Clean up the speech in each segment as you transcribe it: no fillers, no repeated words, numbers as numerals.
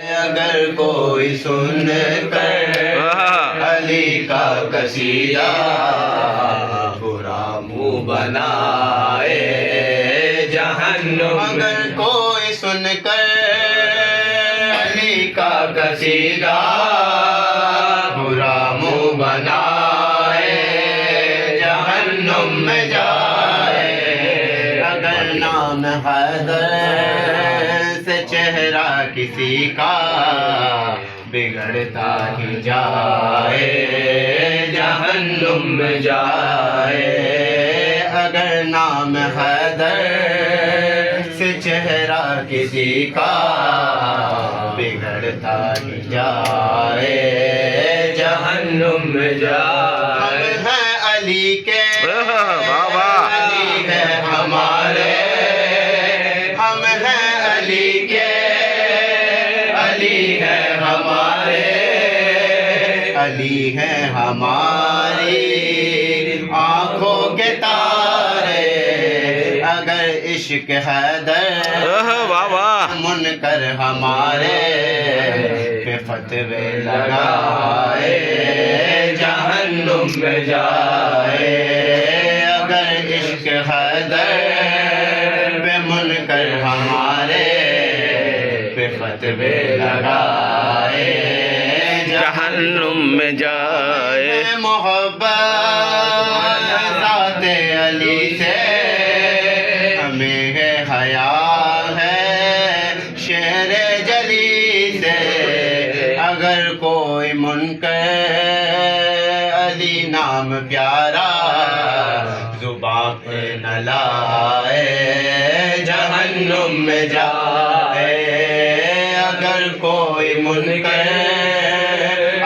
اگر کوئی سن کر علی کا قصیدہ برا منہ بنائے جہنم، اگر کوئی سن کر علی کا قصیدہ برا منہ بنائے جہنم میں جائے، اگر نام حیدر سے چہرہ کسی کا بگڑتا ہی جائے جہنم میں جائے، اگر نام حیدر سے چہرہ کسی کا بگڑتا ہی جائے جہنم میں جائے۔ ہم ہیں علی کے، علی ہے ہمارے، ہم ہیں علی کے، علی ہے ہمارے، علی ہے ہماری آنکھوں کے تارے، اگر عشق حیدر منکر ہمارے پہ فتوے لگائے جہنم میں جائے، اگر عشق حیدر پہ منکر ہمارے پہ فتوے لگائے جہنم میں جائے۔ محبت ذات علی سے ہمیں ہے حیا ہے شعر جلی سے، اگر کوئی منکر علی نام پیارا زباں پہ نہ لائے جہنم میں جائے، اگر کوئی منکر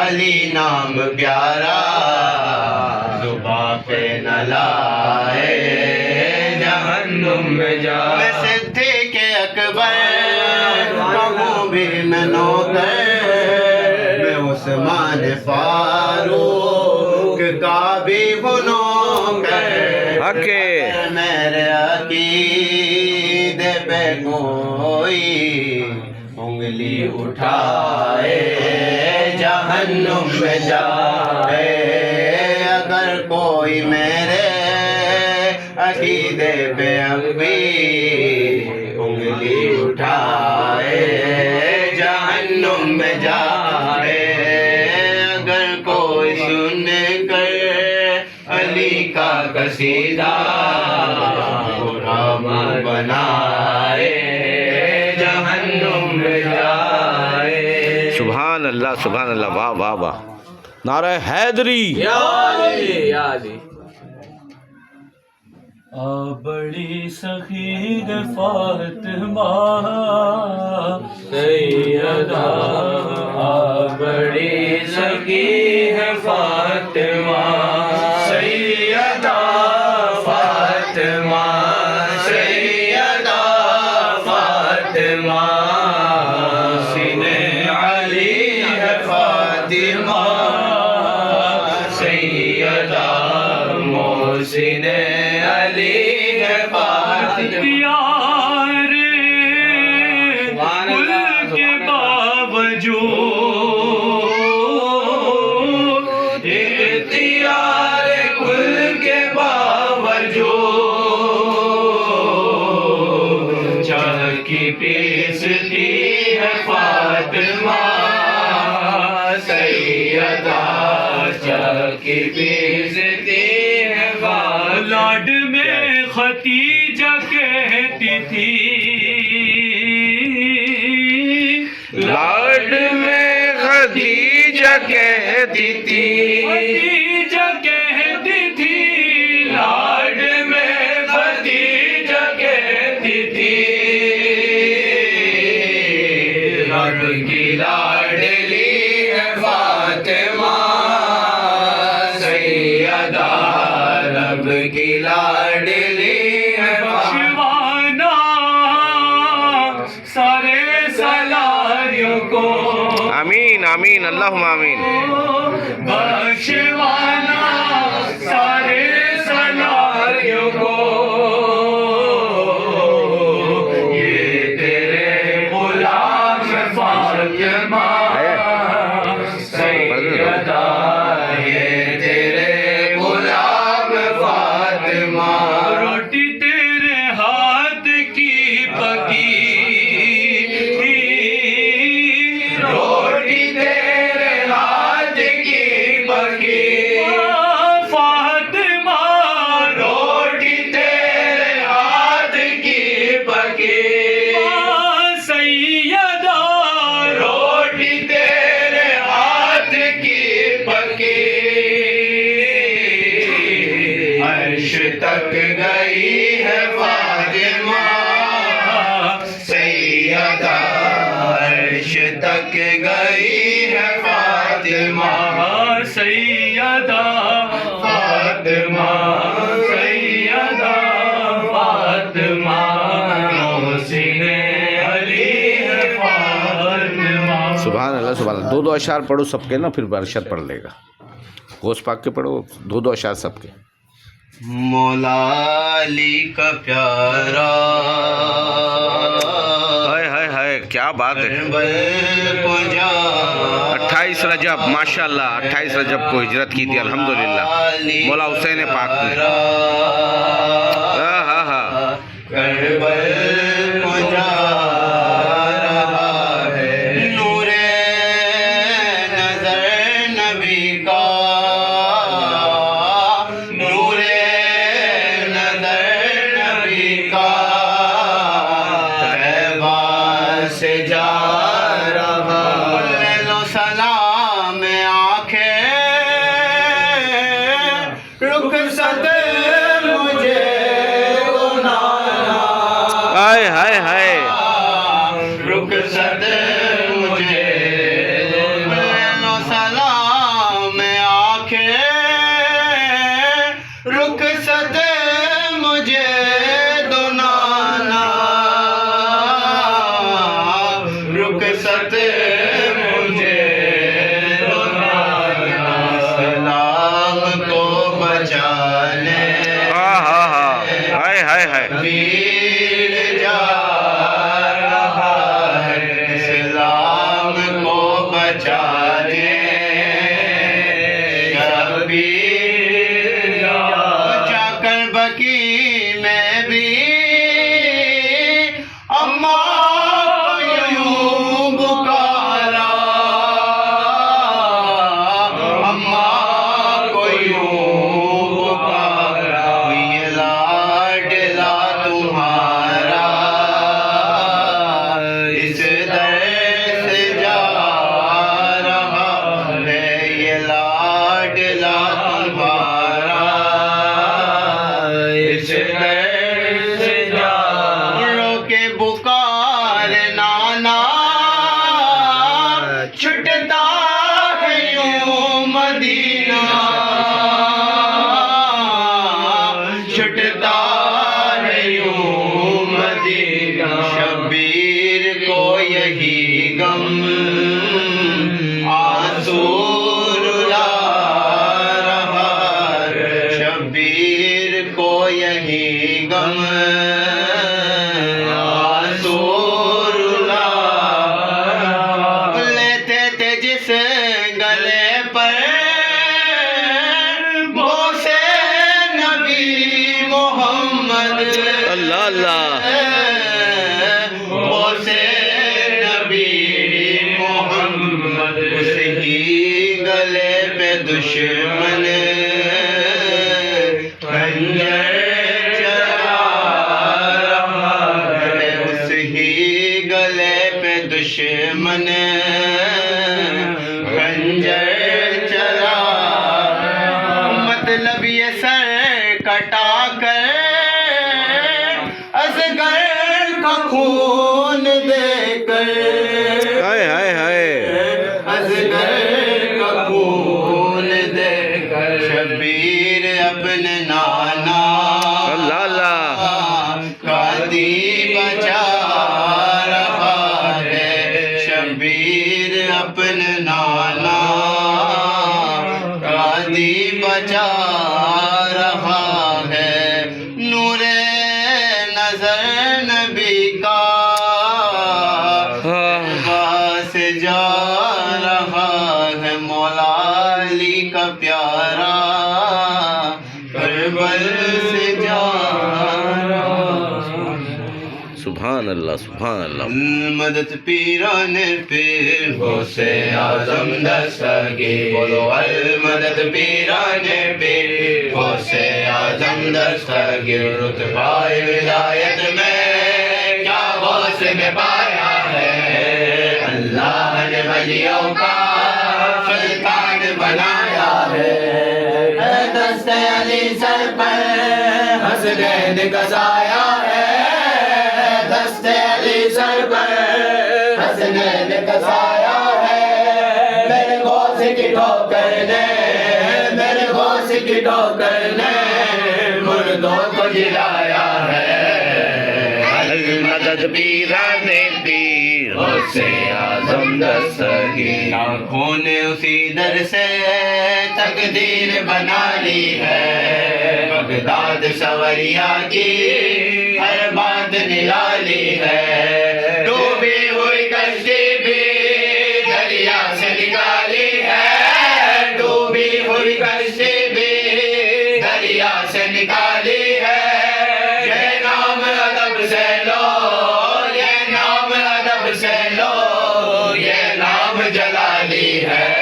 علی نام پیارا زباں پہ نہ لائے جہنم میں جائے۔ میں صدیق اکبر کہوں بھی میں نوکر، میں عثمان فاروق کا بھی ہوں نوکر، میرے عقیدے پہ کوئی انگلی اٹھائے جہنم میں جائے، اگر کوئی میرے عقیدے پہ بھی انگلی اٹھائے جہنم میں جائے، اگر کوئی سن کر علی کا قصیدہ برا منہ بنائے جہنم میں جائے۔ سبحان اللہ سبحان اللہ، واہ واہ واہ، نعرہ حیدری یا علی یا علی۔ بڑی سخی فاطمہ سیدہ، بڑی سخی ہے فاطمہ سیدہ، فاطمہ سیدہ، فاطمہ سینے علی ہے فاطمہ سیدہ، محسن علی ہے فاطمہ، کل کے باوجود اختیار کل کے باوجود چاہ کی پیستی ہے فاطمہ سیدہ، چاہ کی پیستی ہے فاطمہ، لاڈ میں ختیجہ کہتی تھی، لاڈ میں خدیجہ کہتی تھی، خدیجہ کہتی تھی، لاڈ میں خدیجہ کہتی تھی، رب کی لاڈلی ہے فاطمہ سیدہ، رب کی لاڈلی ہے بخشوانا سارے سلاریوں کو، آمین آمین اللہم آمین، بخشوانا سارے سلاریوں کو، یہ تیرے غلام فاطمہ فاطمہ سیدہ یہ تیرے غلام فاطمہ روٹی تیرے ہاتھ کی پکی روٹی تیرے ہاتھ کی پکی فاطمہ روٹی تیرے ہاتھ کی پکی سیدہ روٹی تیرے ہاتھ کی پکی عرش تک گئی ہے فاطمہ سیدہ عرش تک گئی ہے فاطمہ سیدہ فاطمہ سیدہ فاطمہ محسن علی ہے فاطمہ سبحان اللہ سبحان اللہ. دو اشعار پڑھو سب کے نا، پھر ارشد پڑھ لے گا. غوث پاک کے پڑھو دو اشعار سب کے. مولا علی کا پیارا ہائے ہائے ہائے کیا بات ہے. کربل کو جا 28 رجب ماشاء اللہ 28 رجب کو ہجرت کی تھی الحمدللہ مولا حسین پاک نے. ہاں ہاں ہاں کربل کو جا رہا ہے نور نظر نبی کا نور نظر نبی کا طیبہ سے جا رہا لے لو سلام آنکھیں رخصت مجھے ہائے ہائے ہائے رخصت مجھے لے لو سلام آنکھیں رخصت مجھے دو نانا رخصت مجھے دو نانا سلام کو بچانے ہاں ہاں ہاں ہائے ہائے ہائے ویر جا رہا ہے اسلام کو بچانے شبیر جا کر بکی میں بھی اماں کو یوں پکارا اماں کو یوں پکارا یہ لاڈلا تمہارا اس در سے جا رہا ہے یہ لاڈلا تمہارا اس در سے جا رو کے پکار نانا چھٹتا ہے یوں مدینہ چھٹتا ہے یوں مدینہ شبیر کو یہی غم آنسو رلا رہا ہے شبیر کو یہی غم آنسو رلا لیتے تھے جس گلے پر بوسے نبی محمد اللہ اللہ بوسے نبی محمد اس ہی گلے پہ دشمن خنجر چلا رہا ہے اس ہی گلے پہ دشمن خنجر چلا مطلب یہ سر کٹا کر اصغر کا خون دے کر ہائے ہائے ہائے اصغر کا خون دے کر شبیر اپنے نانا اللہ اللہ قادی بچا رہا ہے شبیر اپنے نانا قادی بچا رہا ہے نور نظر نبی کا ہاں پاس جا رہا ہے مولا علی کا پیارا کربل سے جا رہا۔ سبحان اللہ سبحان اللہ۔ مدد پیران پیر غوث اعظم دستگیر، بولو المدد پیران پیر غوث اعظم دستگیر، رتبہ ولایت میں کیا غوث نے پایا ہے، اللہ نے ولیوں کا سلطان بنایا ہے، دست علی سر پر حسنین کا سایہ ہے، دست علی سر پر حسنین کا سایہ ہے، میرے غوث کی ٹھوکر نے، میرے غوث کی ٹھوکر نے مردوں کو جلایا ہے، المدد پیران پیر غوث اعظم دستگیر، آنکھوں نے اسی در سے تقدیر بنا لی ہے، بغداد سوریا کی ہر بات نرالی ہے، ڈوبی ہوئی کشتی بھی دریا سے نکالی ہے، ڈوبی ہوئی کشتی بھی دریا سے نکالی ہے، یہ نام ادب سے لو، یہ نام ادب سے لو، یہ نام جلالی ہے،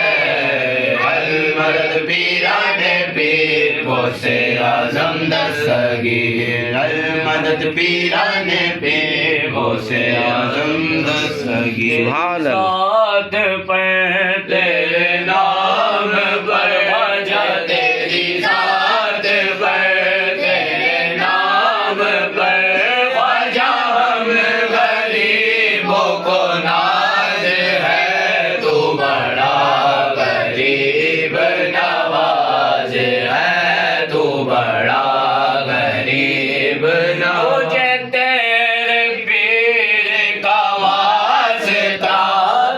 المدد پیران پیر غوث اعظم دستگیر، المدد پیران پیر غوث اعظم دستگیر، سبحان اللہ۔ ساتھ پہ تیرے نام پر بجا، تیری ذات پر تیرے نام پر بجا، ہم غریبوں کو ناز ہے، تو بڑا غریب نواز ہے، تو بڑا غریب نواز، تجھے تیرے پیر کا واسطہ،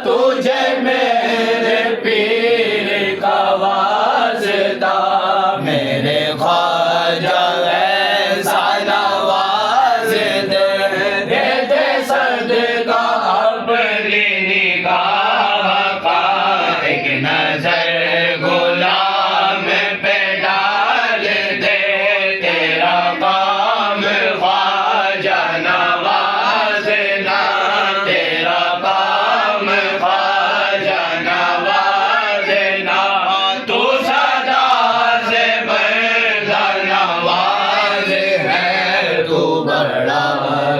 تجھے میرے پیر کا واسطہ، میرے خواجہ ایسا نواز دے، دے صدقہ اپنی نگاہ کا، ایک نظر غلام پہ ڈال دے، تیرا کام خواجہ نوازنا، تیرا کام خواجہ نوازنا، تو سدا سے بڑا نواز ہے، تو بڑا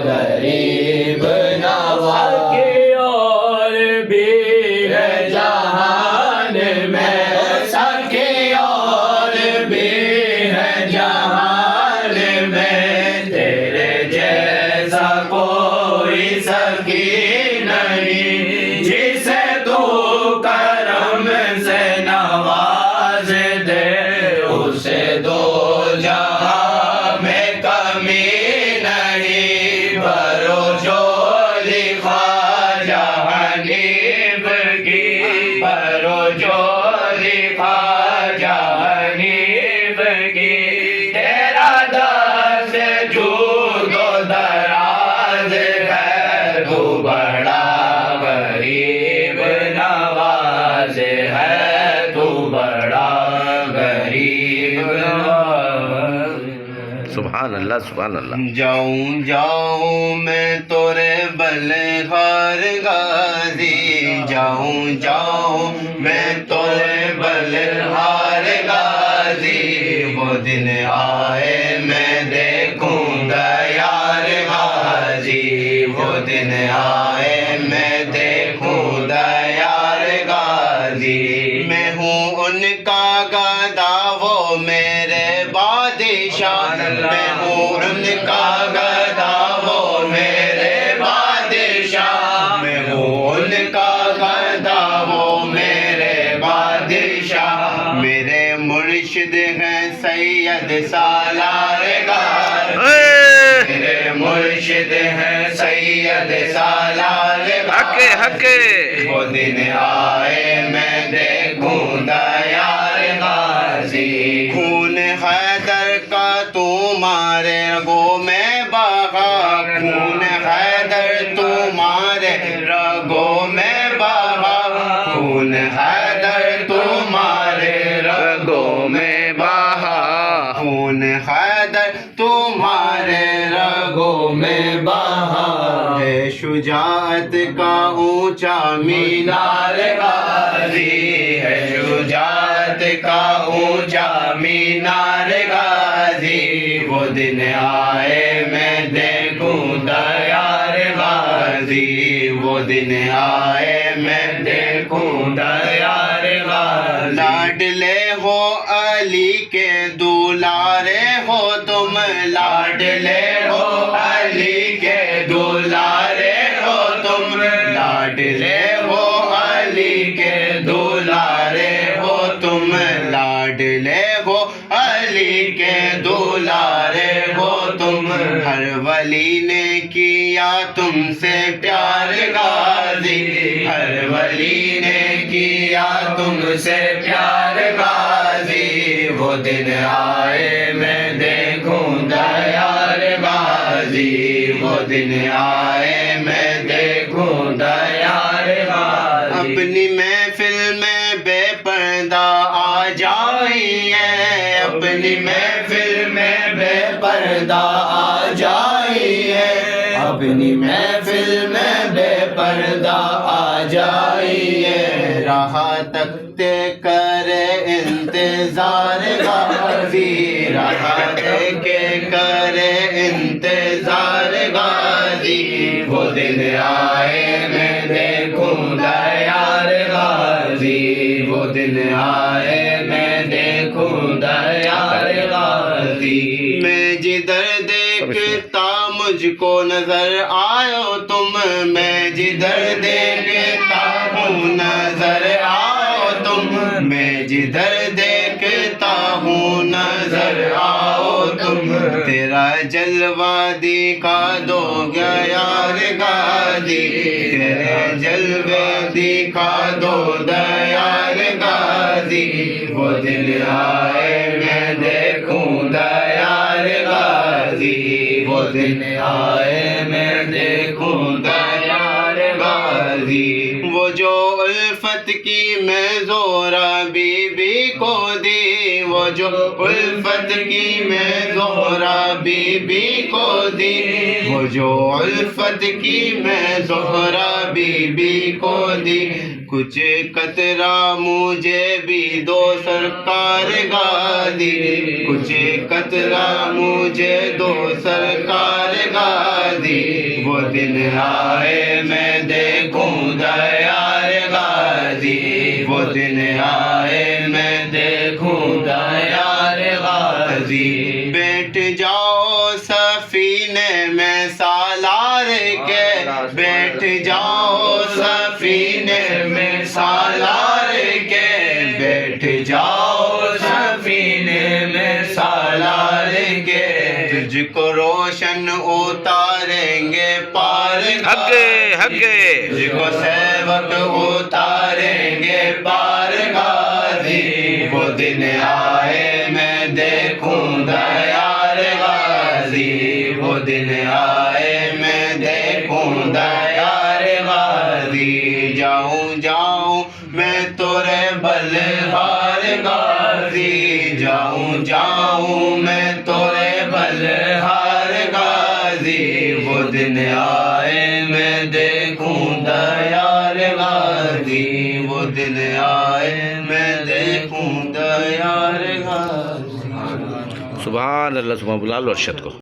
غریب نواز، اور بھی ہے جہان میں سخی، اور بھی ہے جہان میں، تیرے جیسا کوئی سخی نہیں، جسے تو کرم سے نواز دے، اسے دو جہاں میں کمی نہیں، بھرو جولی خواجہ حنیف کی، بھرو جولی خواجہ حنیف کی، تیرا دست جود و دراز ہے، تو بڑا غریب نواز ہے، تو بڑا غریب نواز۔ سبحان اللہ سبحان اللہ۔ جاؤں جاؤں میں تورے بلہار غازی، جاؤں جاؤں میں تورے بلہار غازی، وہ دن آئے میں دیکھوں گا یار غازی، وہ دن آئے میں دیکھوں گا یار غازی، میں ہوں ان کا گدا وہ میرے بادشاہ، میں ہوں ان کا گدا وہ میرے بادشاہ، میں ہوں ان کا گدا وہ میرے بادشاہ، میرے مرشد ہیں سید سالار غار، میرے مرشد ہیں سید سالار غار، حقے وہ دن آئے میں دیکھوں گا یار غازی، خون حیدر کا تمہارے رگوں میں بہا، خون حیدر تمہارے رگوں میں بہا، خون حیدر تمہارے رگوں میں بہا، خون حیدر تمہارے رگوں میں بہا، ہے شجاعت کا اونچا مینار غازی، ہے شجاعت کا اونچا مینار غازی، وہ دن آئے میں دیکھوں دیار غازی، وہ دن آئے میں دیکھوں دیار غازی، لاڈلے ہو علی کے دولارے ہو تم، لاڈلے ہو علی کے دولارے ہو تم، لاڈلے ہو علی کے دولارے ہو تم، لاڈلے ہو علی کے دولارے ہو تم، ہر ولی نے کیا تم سے پیار غازی، ہر ولی نے کیا تم سے پیار غازی، وہ دن آئے میں دیکھوں دیار غازی، وہ دن آئے میں دیکھوں دیار غازی، اپنی محفل میں بے پردہ آ جائیے، اپنی محفل میں بے پردہ آ جائیے، اپنی محفل میں بے پردہ آ جائیے، رہا تکتے کرے انتظار غازی، رہا تکتے کرے انتظار غازی، وہ دن آئے میں دیکھوں دیار غازی، وہ دن آئے میں دیکھوں دیار غازی، میں جدھر دیکھتا مجھ کو نظر آؤ تم، میں جدھر دیکھتا ہوں نظر آؤ تم، میں جدھر دیکھتا ہوں نظر آؤ تم، تیرا جلوہ دکھا دو گیا یار غازی، تیرے جلوے دکھا دو دیار غازی، وہ دن آئے میں دیکھوں دیار غازی، وہ دن آئے میں دیکھوں دیار غازی، وہ جو الفت کی میں زہرا بی بی کو دی، وہ جو الفت کی میں زہرا بی بی کو دی، وہ جو الفت کی میں زہرا بی بی کو دی، کچھ قطرہ مجھے بھی دو سرکار غازی، کچھ قطرہ مجھے دو سرکار غازی، وہ دن آئے میں دیکھوں دیار غازی، وہ دن آئے میں دیکھوں دیار غازی، بیٹھ جاؤ سفینے میں سالار کے، بیٹھ جاؤ سفینے میں سالار کے، بیٹھ جاؤ سفینے میں سالار کے، تجھ کو روشن اتاریں گے پار ہگے ہگے، تجھ کو سیوک اتاریں گے پار غازی، وہ دن آئے میں دیکھوں دیار غازی، وہ دن آئے میں دیکھوں دیار غازی، جاؤں جاؤں میں تورے بلہار غازی، جاؤں جاؤں میں تورے بلہار غازی، وہ دن آئے میں دیکھوں دیار غازی، وہ دن آئے میں دیکھوں دیار غازی۔ سبحان اللہ، سبحان اللہ، ارشد کو